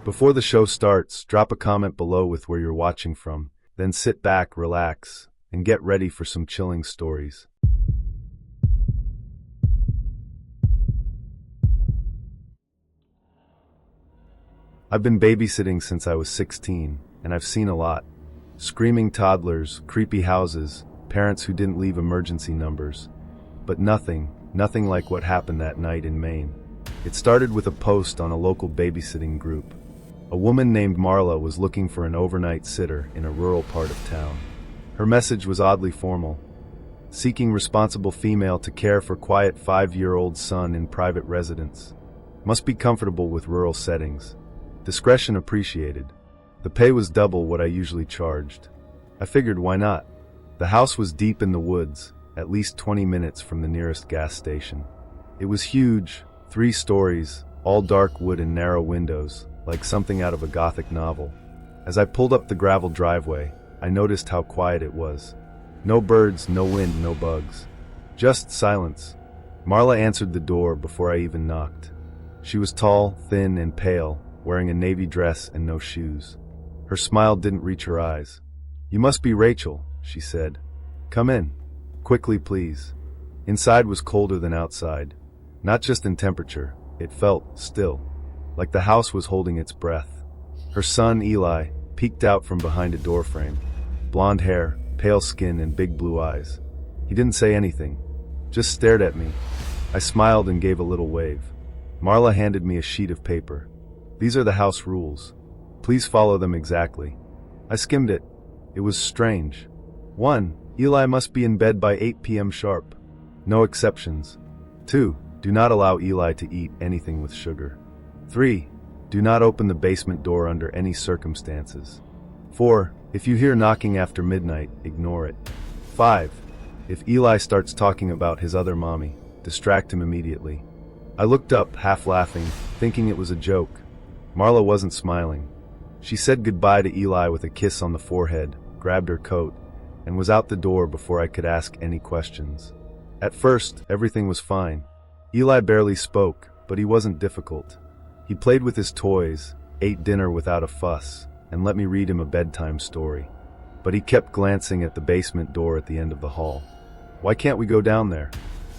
Before the show starts, drop a comment below with where you're watching from, then sit back, relax, and get ready for some chilling stories. I've been babysitting since I was 16, and I've seen a lot. Screaming toddlers, creepy houses, parents who didn't leave emergency numbers. But nothing like what happened that night in Maine. It started with a post on a local babysitting group. A woman named Marla was looking for an overnight sitter in a rural part of town. Her message was oddly formal. Seeking responsible female to care for quiet 5-year-old son in private residence. Must be comfortable with rural settings. Discretion appreciated. The pay was double what I usually charged. I figured why not? The house was deep in the woods, at least 20 minutes from the nearest gas station. It was huge, 3 stories, all dark wood and narrow windows, like something out of a Gothic novel. As I pulled up the gravel driveway, I noticed how quiet it was. No birds, no wind, no bugs. Just silence. Marla answered the door before I even knocked. She was tall, thin, and pale, wearing a navy dress and no shoes. Her smile didn't reach her eyes. "You must be Rachel," she said. "Come in. Quickly, please." Inside was colder than outside. Not just in temperature, it felt still, like the house was holding its breath. Her son, Eli, peeked out from behind a doorframe. Blonde hair, pale skin, and big blue eyes. He didn't say anything, just stared at me. I smiled and gave a little wave. Marla handed me a sheet of paper. "These are the house rules. Please follow them exactly." I skimmed it. It was strange. 1. Eli must be in bed by 8 p.m. sharp. No exceptions. 2. Do not allow Eli to eat anything with sugar. 3. Do not open the basement door under any circumstances. 4. If you hear knocking after midnight, ignore it. 5. If Eli starts talking about his other mommy, distract him immediately. I looked up, half laughing, thinking it was a joke. Marla wasn't smiling. She said goodbye to Eli with a kiss on the forehead, grabbed her coat, and was out the door before I could ask any questions. At first, everything was fine. Eli barely spoke, but he wasn't difficult. He played with his toys, ate dinner without a fuss, and let me read him a bedtime story. But he kept glancing at the basement door at the end of the hall. "Why can't we go down there?"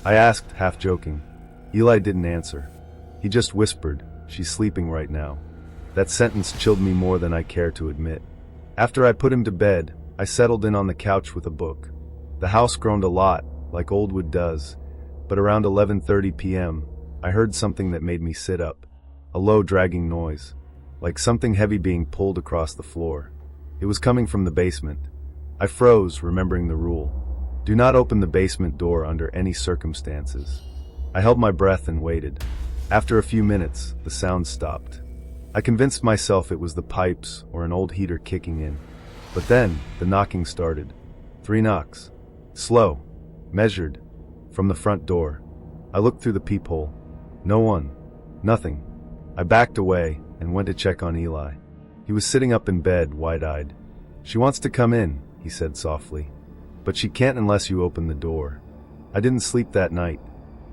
I asked, half joking. Eli didn't answer. He just whispered, "She's sleeping right now." That sentence chilled me more than I care to admit. After I put him to bed, I settled in on the couch with a book. The house groaned a lot, like old wood does, but around 11:30 p.m., I heard something that made me sit up. A low, dragging noise, like something heavy being pulled across the floor. It was coming from the basement. I froze, remembering the rule. Do not open the basement door under any circumstances. I held my breath and waited. After a few minutes, the sound stopped. I convinced myself it was the pipes or an old heater kicking in. But then, the knocking started. 3 knocks. Slow. Measured. From the front door. I looked through the peephole. No one. Nothing. I backed away and went to check on Eli. He was sitting up in bed, wide-eyed. "She wants to come in," he said softly. "But she can't unless you open the door." I didn't sleep that night.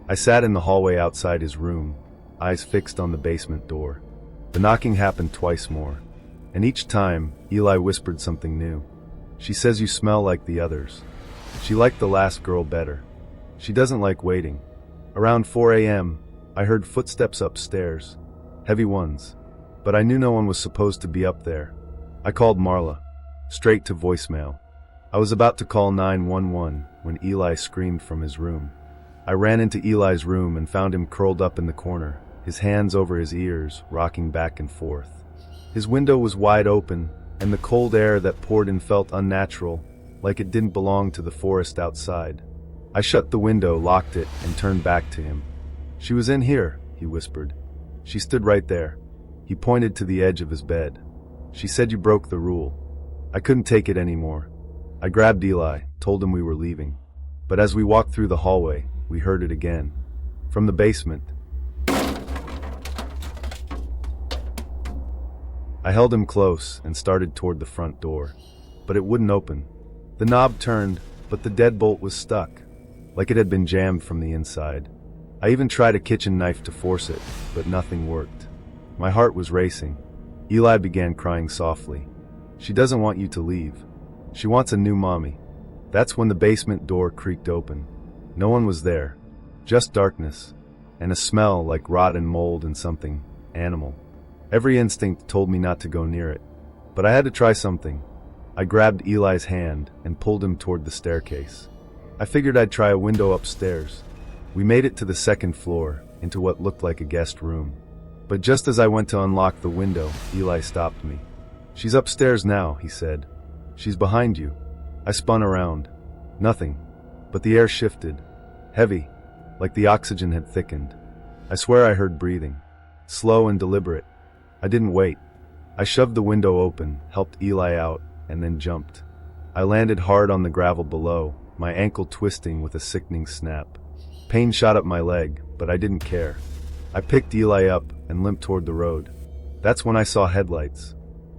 I sat in the hallway outside his room, eyes fixed on the basement door. The knocking happened twice more, and each time, Eli whispered something new. "She says you smell like the others." She liked the last girl better. She doesn't like waiting. Around 4 a.m., I heard footsteps upstairs. Heavy ones. But I knew no one was supposed to be up there. I called Marla. Straight to voicemail. I was about to call 911 when Eli screamed from his room. I ran into Eli's room and found him curled up in the corner, his hands over his ears, rocking back and forth. His window was wide open, and the cold air that poured in felt unnatural, like it didn't belong to the forest outside. I shut the window, locked it, and turned back to him. "She was in here," he whispered. "She stood right there." He pointed to the edge of his bed. "She said you broke the rule." I couldn't take it anymore. I grabbed Eli, told him we were leaving. But as we walked through the hallway, we heard it again. From the basement. I held him close and started toward the front door, but it wouldn't open. The knob turned, but the deadbolt was stuck, like it had been jammed from the inside. I even tried a kitchen knife to force it, but nothing worked. My heart was racing. Eli began crying softly. She doesn't want you to leave. She wants a new mommy. That's when the basement door creaked open. No one was there, just darkness, and a smell like rotten mold and something animal. Every instinct told me not to go near it, but I had to try something. I grabbed Eli's hand and pulled him toward the staircase. I figured I'd try a window upstairs. We made it to the second floor, into what looked like a guest room. But just as I went to unlock the window, Eli stopped me. "She's upstairs now," he said. "She's behind you." I spun around. Nothing. But the air shifted. Heavy, like the oxygen had thickened. I swear I heard breathing. Slow and deliberate. I didn't wait. I shoved the window open, helped Eli out, and then jumped. I landed hard on the gravel below, my ankle twisting with a sickening snap. Pain shot up my leg, but I didn't care. I picked Eli up and limped toward the road. That's when I saw headlights.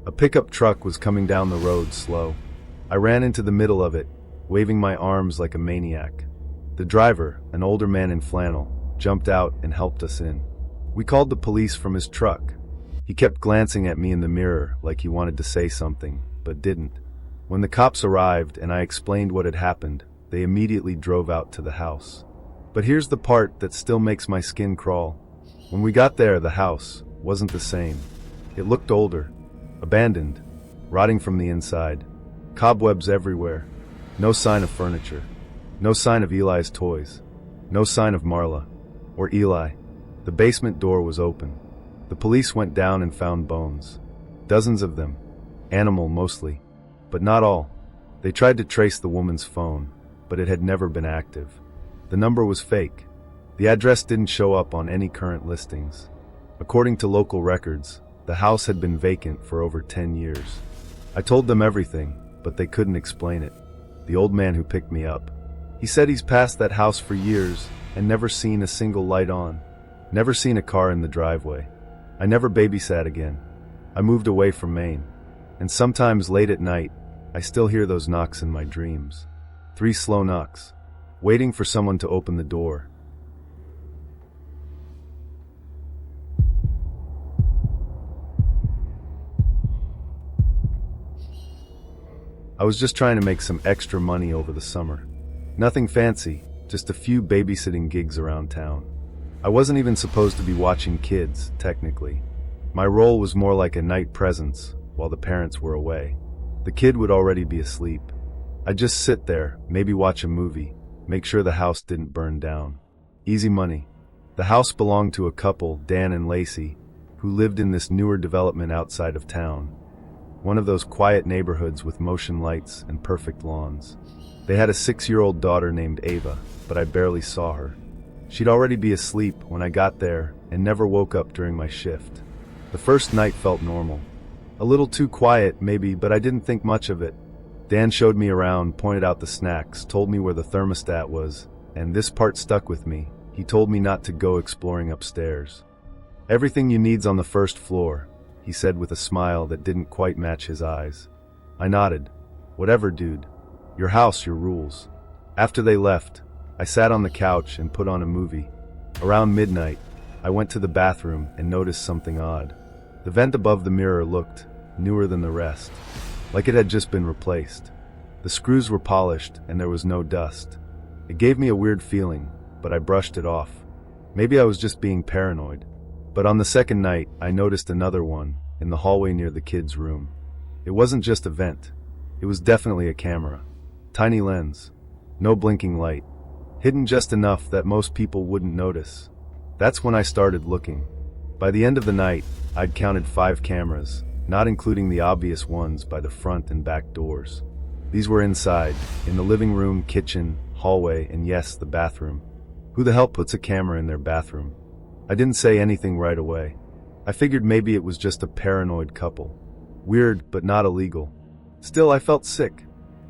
A pickup truck was coming down the road slow. I ran into the middle of it, waving my arms like a maniac. The driver, an older man in flannel, jumped out and helped us in. We called the police from his truck. He kept glancing at me in the mirror like he wanted to say something, but didn't. When the cops arrived and I explained what had happened, they immediately drove out to the house. But here's the part that still makes my skin crawl. When we got there, the house wasn't the same. It looked older, abandoned, rotting from the inside. Cobwebs everywhere. No sign of furniture. No sign of Eli's toys. No sign of Marla. Or Eli. The basement door was open. The police went down and found bones. Dozens of them. Animal mostly. But not all. They tried to trace the woman's phone, but it had never been active. The number was fake. The address didn't show up on any current listings. According to local records, the house had been vacant for over 10 years. I told them everything, but they couldn't explain it. The old man who picked me up. He said he's passed that house for years and never seen a single light on. Never seen a car in the driveway. I never babysat again. I moved away from Maine. And sometimes late at night, I still hear those knocks in my dreams. 3 slow knocks. Waiting for someone to open the door. I was just trying to make some extra money over the summer. Nothing fancy, just a few babysitting gigs around town. I wasn't even supposed to be watching kids, technically. My role was more like a night presence while the parents were away. The kid would already be asleep. I'd just sit there, maybe watch a movie, make sure the house didn't burn down. Easy money. The house belonged to a couple, Dan and Lacey, who lived in this newer development outside of town. One of those quiet neighborhoods with motion lights and perfect lawns. They had a 6-year-old daughter named Ava, but I barely saw her. She'd already be asleep when I got there and never woke up during my shift. The first night felt normal. A little too quiet, maybe, but I didn't think much of it. Dan showed me around, pointed out the snacks, told me where the thermostat was, and this part stuck with me. He told me not to go exploring upstairs. "Everything you need's on the first floor," he said with a smile that didn't quite match his eyes. I nodded. "Whatever, dude. Your house, your rules." After they left, I sat on the couch and put on a movie. Around midnight, I went to the bathroom and noticed something odd. The vent above the mirror looked newer than the rest, like it had just been replaced. The screws were polished and there was no dust. It gave me a weird feeling, but I brushed it off. Maybe I was just being paranoid. But on the second night, I noticed another one in the hallway near the kids' room. It wasn't just a vent. It was definitely a camera. Tiny lens. No blinking light. Hidden just enough that most people wouldn't notice. That's when I started looking. By the end of the night, I'd counted 5 cameras, not including the obvious ones by the front and back doors. These were inside, in the living room, kitchen, hallway, and yes, the bathroom. Who the hell puts a camera in their bathroom? I didn't say anything right away. I figured maybe it was just a paranoid couple. Weird, but not illegal. Still, I felt sick.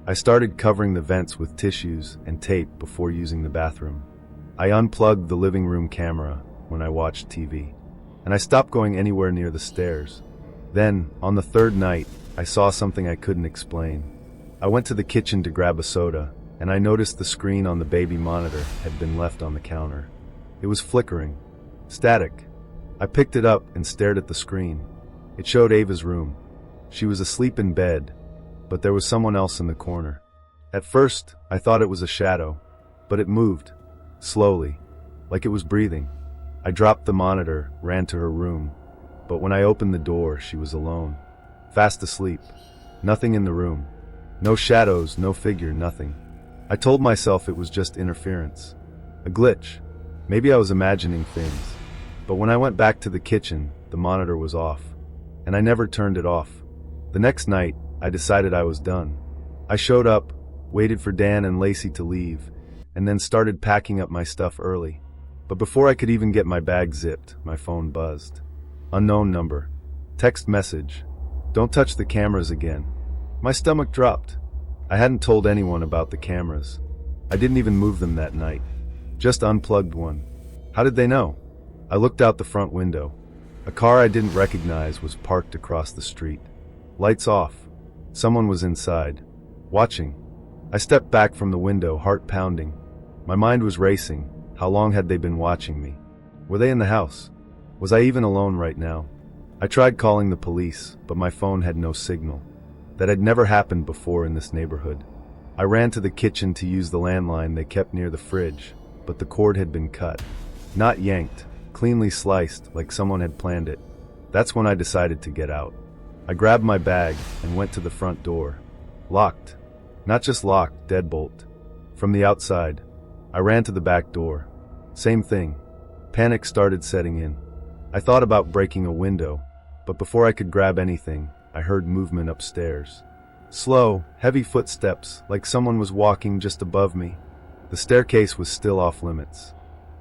I started covering the vents with tissues and tape before using the bathroom. I unplugged the living room camera when I watched TV, and I stopped going anywhere near the stairs. Then, on the third night, I saw something I couldn't explain. I went to the kitchen to grab a soda, and I noticed the screen on the baby monitor had been left on the counter. It was flickering. Static. I picked it up and stared at the screen. It showed Ava's room. She was asleep in bed, but there was someone else in the corner. At first, I thought it was a shadow, but it moved, slowly, like it was breathing. I dropped the monitor, ran to her room, but when I opened the door, she was alone, fast asleep. Nothing in the room. No shadows, no figure, nothing. I told myself it was just interference. A glitch. Maybe I was imagining things. But when I went back to the kitchen, the monitor was off. And I never turned it off. The next night, I decided I was done. I showed up, waited for Dan and Lacey to leave, and then started packing up my stuff early. But before I could even get my bag zipped, my phone buzzed. Unknown number. Text message. Don't touch the cameras again. My stomach dropped. I hadn't told anyone about the cameras. I didn't even move them that night. Just unplugged one. How did they know? I looked out the front window. A car I didn't recognize was parked across the street. Lights off. Someone was inside, watching. I stepped back from the window, heart pounding. My mind was racing. How long had they been watching me? Were they in the house? Was I even alone right now? I tried calling the police, but my phone had no signal. That had never happened before in this neighborhood. I ran to the kitchen to use the landline they kept near the fridge, but the cord had been cut. Not yanked, cleanly sliced like someone had planned it. That's when I decided to get out. I grabbed my bag and went to the front door. Locked. Not just locked, deadbolt. From the outside, I ran to the back door. Same thing. Panic started setting in. I thought about breaking a window, but before I could grab anything, I heard movement upstairs. Slow, heavy footsteps, like someone was walking just above me. The staircase was still off limits.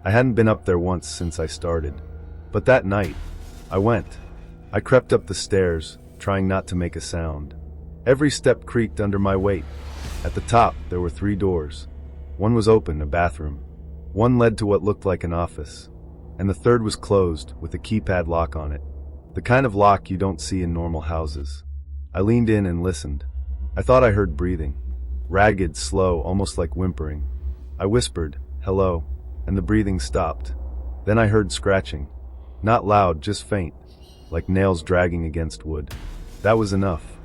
I hadn't been up there once since I started. But that night, I went. I crept up the stairs, trying not to make a sound. Every step creaked under my weight. At the top, there were 3 doors. One was open, a bathroom. One led to what looked like an office. And the third was closed, with a keypad lock on it. The kind of lock you don't see in normal houses. I leaned in and listened. I thought I heard breathing. Ragged, slow, almost like whimpering. I whispered, "Hello," and the breathing stopped. Then I heard scratching. Not loud, just faint, like nails dragging against wood. That was enough.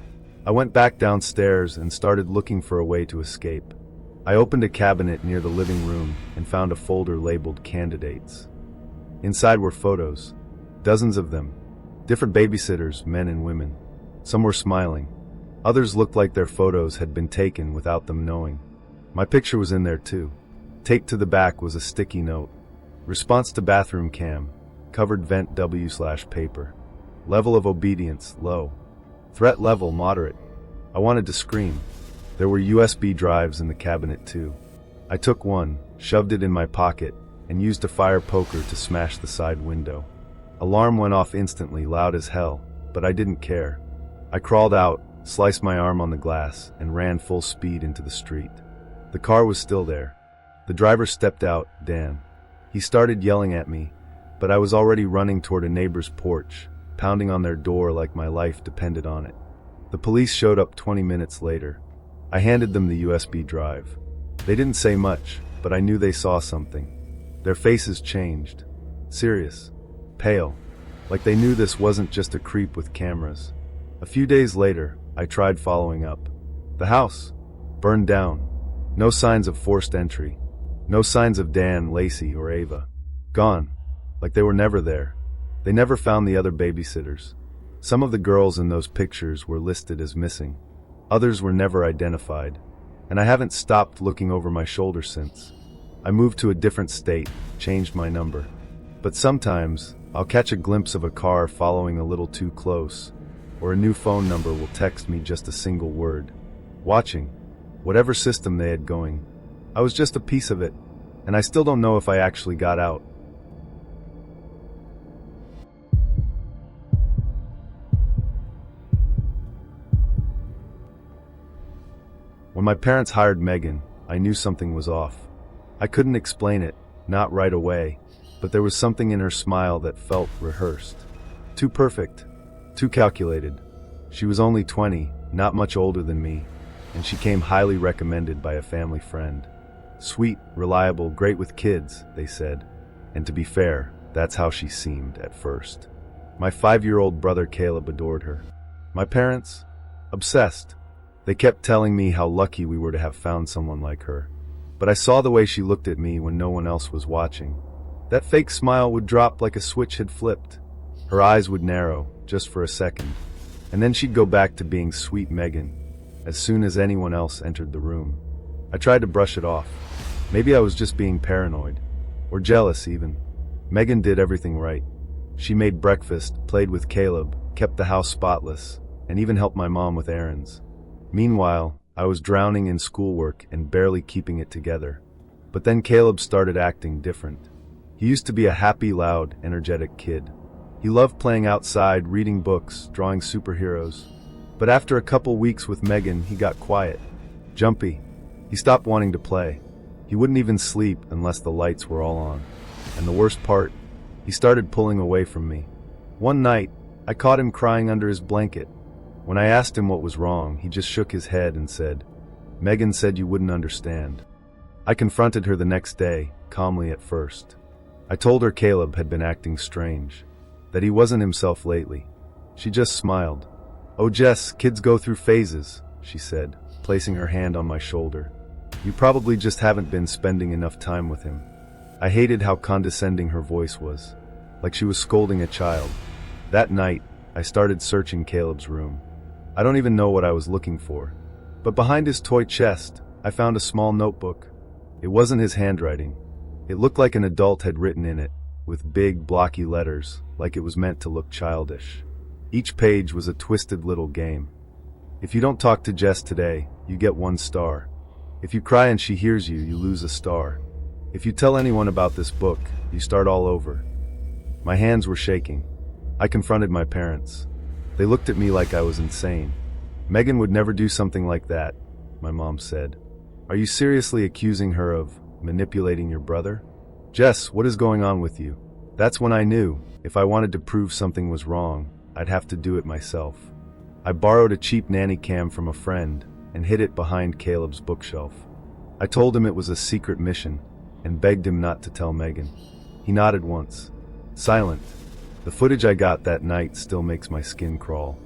I went back downstairs and started looking for a way to escape. I opened a cabinet near the living room and found a folder labeled Candidates. Inside were photos, dozens of them. Different babysitters, men and women. Some were smiling. Others looked like their photos had been taken without them knowing. My picture was in there too. Taped to the back was a sticky note. Response to bathroom cam. Covered vent W/paper. Level of obedience, low. Threat level, moderate. I wanted to scream. There were USB drives in the cabinet too. I took one, shoved it in my pocket, and used a fire poker to smash the side window. Alarm went off instantly, loud as hell, but I didn't care. I crawled out, sliced my arm on the glass, and ran full speed into the street. The car was still there. The driver stepped out, Dan. He started yelling at me, but I was already running toward a neighbor's porch, pounding on their door like my life depended on it. The police showed up 20 minutes later. I handed them the USB drive. They didn't say much, but I knew they saw something. Their faces changed. Serious. Pale. Like they knew this wasn't just a creep with cameras. A few days later, I tried following up. The house. Burned down. No signs of forced entry. No signs of Dan, Lacey, or Ava. Gone. Like they were never there. They never found the other babysitters. Some of the girls in those pictures were listed as missing. Others were never identified. And I haven't stopped looking over my shoulder since. I moved to a different state, changed my number. But sometimes, I'll catch a glimpse of a car following a little too close, or a new phone number will text me just a single word. Watching. Whatever system they had going. I was just a piece of it, and I still don't know if I actually got out. When my parents hired Megan, I knew something was off. I couldn't explain it, not right away, but there was something in her smile that felt rehearsed. Too perfect, too calculated. She was only 20, not much older than me, and she came highly recommended by a family friend. Sweet, reliable, great with kids, they said. And to be fair, that's how she seemed at first. My 5-year-old brother Caleb adored her. My parents? Obsessed. They kept telling me how lucky we were to have found someone like her. But I saw the way she looked at me when no one else was watching. That fake smile would drop like a switch had flipped. Her eyes would narrow, just for a second. And then she'd go back to being sweet Megan, as soon as anyone else entered the room. I tried to brush it off. Maybe I was just being paranoid. Or jealous, even. Megan did everything right. She made breakfast, played with Caleb, kept the house spotless, and even helped my mom with errands. Meanwhile, I was drowning in schoolwork and barely keeping it together. But then Caleb started acting different. He used to be a happy, loud, energetic kid. He loved playing outside, reading books, drawing superheroes. But after a couple weeks with Megan, he got quiet, jumpy. He stopped wanting to play. He wouldn't even sleep unless the lights were all on. And the worst part, he started pulling away from me. One night, I caught him crying under his blanket. When I asked him what was wrong, he just shook his head and said, "Megan said you wouldn't understand." I confronted her the next day, calmly at first. I told her Caleb had been acting strange, that he wasn't himself lately. She just smiled. "Oh Jess, kids go through phases," she said, placing her hand on my shoulder. "You probably just haven't been spending enough time with him." I hated how condescending her voice was, like she was scolding a child. That night, I started searching Caleb's room. I don't even know what I was looking for, but behind his toy chest, I found a small notebook. It wasn't his handwriting. It looked like an adult had written in it, with big, blocky letters, like it was meant to look childish. Each page was a twisted little game. "If you don't talk to Jess today, you get 1 star. If you cry and she hears you, you lose a star. If you tell anyone about this book, you start all over." My hands were shaking. I confronted my parents. They looked at me like I was insane. "Megan would never do something like that," my mom said. "Are you seriously accusing her of manipulating your brother?" "Jess, what is going on with you?" That's when I knew, if I wanted to prove something was wrong, I'd have to do it myself. I borrowed a cheap nanny cam from a friend and hid it behind Caleb's bookshelf. I told him it was a secret mission and begged him not to tell Megan. He nodded once. Silent. The footage I got that night still makes my skin crawl.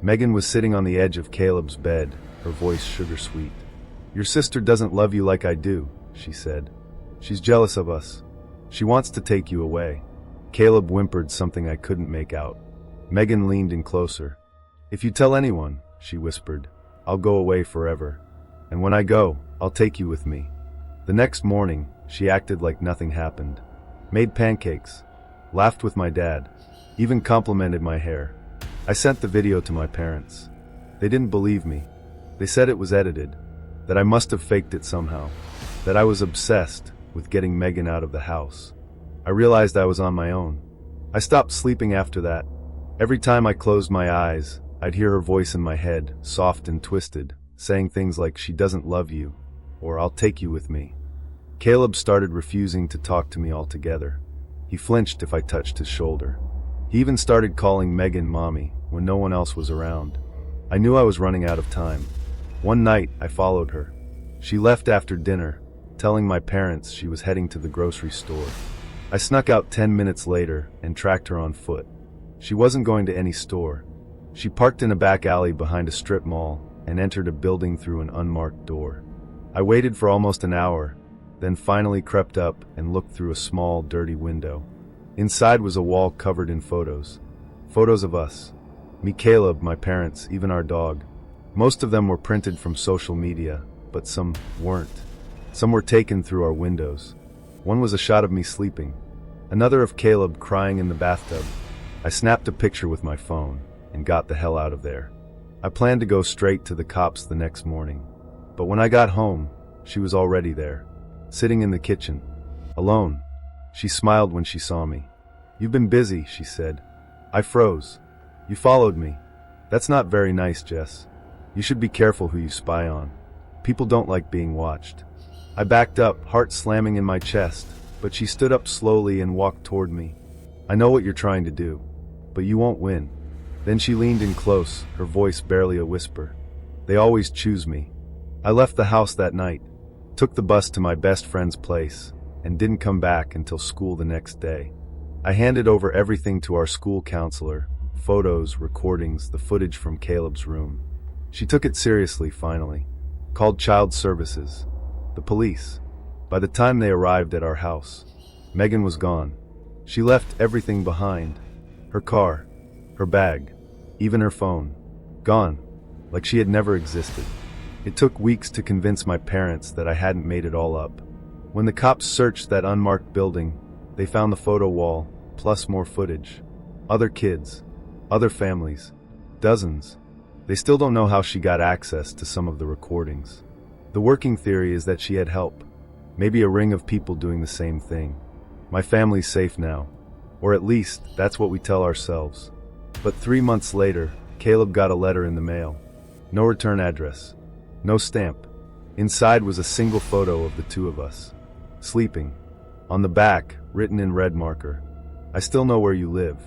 Megan was sitting on the edge of Caleb's bed, her voice sugar-sweet. "Your sister doesn't love you like I do," she said. "She's jealous of us. She wants to take you away." Caleb whimpered something I couldn't make out. Megan leaned in closer. "If you tell anyone," she whispered, "I'll go away forever. And when I go, I'll take you with me." The next morning, she acted like nothing happened. Made pancakes. Laughed with my dad. Even complimented my hair. I sent the video to my parents. They didn't believe me. They said it was edited, that I must have faked it somehow, that I was obsessed with getting Megan out of the house. I realized I was on my own. I stopped sleeping after that. Every time I closed my eyes, I'd hear her voice in my head, soft and twisted, saying things like, "She doesn't love you," or "I'll take you with me." Caleb started refusing to talk to me altogether. He flinched if I touched his shoulder. He even started calling Megan Mommy when no one else was around. I knew I was running out of time. One night, I followed her. She left after dinner, telling my parents she was heading to the grocery store. I snuck out 10 minutes later and tracked her on foot. She wasn't going to any store. She parked in a back alley behind a strip mall and entered a building through an unmarked door. I waited for almost an hour, then finally crept up and looked through a small, dirty window. Inside was a wall covered in photos. Photos of us. Me, Caleb, my parents, even our dog. Most of them were printed from social media, but some weren't. Some were taken through our windows. One was a shot of me sleeping. Another of Caleb crying in the bathtub. I snapped a picture with my phone and got the hell out of there. I planned to go straight to the cops the next morning. But when I got home, she was already there, sitting in the kitchen, alone. She smiled when she saw me. "You've been busy," she said. I froze. "You followed me. That's not very nice, Jess. You should be careful who you spy on. People don't like being watched." I backed up, heart slamming in my chest, but she stood up slowly and walked toward me. "I know what you're trying to do, but you won't win." Then she leaned in close, her voice barely a whisper. "They always choose me." I left the house that night, took the bus to my best friend's place, and didn't come back until school the next day. I handed over everything to our school counselor, photos, recordings, the footage from Caleb's room. She took it seriously finally, called child services, the police. By the time they arrived at our house, Megan was gone. She left everything behind. Her car, her bag, even her phone. Gone, like she had never existed. It took weeks to convince my parents that I hadn't made it all up. When the cops searched that unmarked building, they found the photo wall, plus more footage. Other kids, other families, dozens. They still don't know how she got access to some of the recordings. The working theory is that she had help, maybe a ring of people doing the same thing. My family's safe now, or at least that's what we tell ourselves. But 3 months later, Caleb got a letter in the mail. No return address, no stamp. Inside was a single photo of the two of us, sleeping. On the back, written in red marker, "I still know where you live."